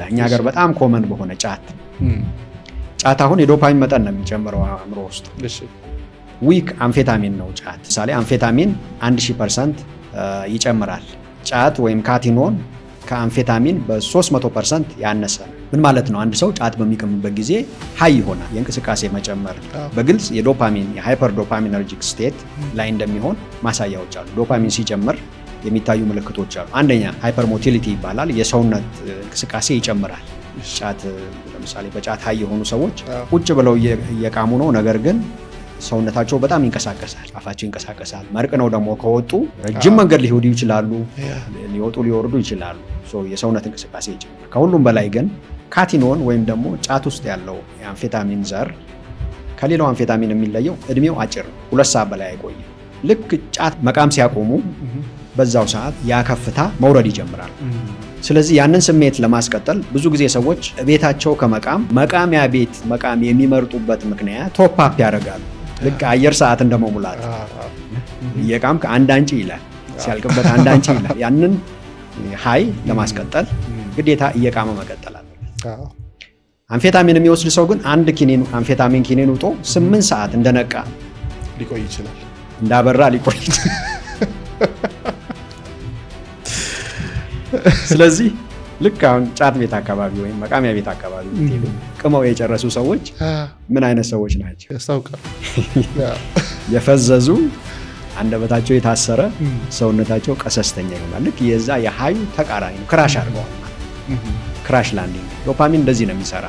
እኛ ሀገር በጣም ኮመን በሆነ ጫት አሁን የዶፓሚን መጠን ነው የሚጨምረው አእምሮ ውስጥ። ዊክ አምፌታሚን ነው ጫት። ምሳሌ አምፌታሚን 1000% ይጨምራል። ጫት ወይም ካቲኖን ከአምፌታሚን በ300% ያነሰ። ምን ማለት ነው? አንድ ሰው ጫት በሚቀምበት ጊዜ ሃይ ይሆናል። የእንቅስቃሴ መጨመር በግልጽ የዶፓሚን የሃይፐር ዶፓሚነርጂክ ስቴት ላይ እንደሚሆን ማሳያዎች አሉ። ዶፓሚን ሲጨምር የሚታዩ ምልክቶች አሉ። አንደኛ ሃይፐር ሞቲሊቲ ይባላል። የሰውነት እንቅስቃሴ ይጨምራል። ጫት ለምሳሌ በጫት ሃይ የሆኑ ሰዎች ቁጭ ብለው እየቃሙ ነው፣ ነገር ግን ሰውነታቸው በጣም ይንቀሳቀሳል፣ አፋቸው ይንቀሳቀሳል። መርቅ ነው ደግሞ ከወጡ ረጅም መንገድ ሊሄዱ ይችላሉ፣ ሊወጡ ሊወርዱ ይችላሉ። የሰውነት እንቅስቃሴ ይጨምራል። ከሁሉም በላይ ግን ካቲኖን ወይም ደግሞ ጫት ውስጥ ያለው የአምፌታሚን ዘር ከሌላው አምፌታሚን የሚለየው እድሜው አጭር ነው። 2 ሰዓት በላይ አይቆይም። ልክ ጫት መቃም ሲያቆሙ በዛው ሰዓት ያ ከፍታ መውረድ ይጀምራል። ስለዚህ ያንን ስሜት ለማስቀጠል ብዙ ጊዜ ሰዎች ቤታቸው ከመቃም መቃሚያ ቤት መቃም የሚመርጡበት ምክንያት ቶፕ አፕ ያደርጋሉ። ልክ አየር ሰዓት እንደመሙላት እየቃምክ አንድ አንጪ ይላል፣ ሲያልቅበት አንድ አንጪ ይላል። ያንን ሃይ ለማስቀጠል ግዴታ እየቃመ መቀጠል አለበት። አምፌታሚን የሚወስድ ሰው ግን አንድ ኪኒን አምፌታሚን ኪኒን ውጦ 8 ሰዓት እንደነቃ ሊቆይ ይችላል፣ እንዳበራ ሊቆይ ይችላል። ስለዚህ ልክ አሁን ጫት ቤት አካባቢ ወይም መቃሚያ ቤት አካባቢ የምትሄዱ ቅመው የጨረሱ ሰዎች ምን አይነት ሰዎች ናቸው? ያስታውቃል። የፈዘዙ፣ አንደበታቸው የታሰረ፣ ሰውነታቸው ቀሰስተኛ ይሆናል። ልክ የዛ የሃዩ ተቃራኒ ነው። ክራሽ አድርገዋል። ክራሽ ላንዲንግ። ዶፓሚን እንደዚህ ነው የሚሰራ።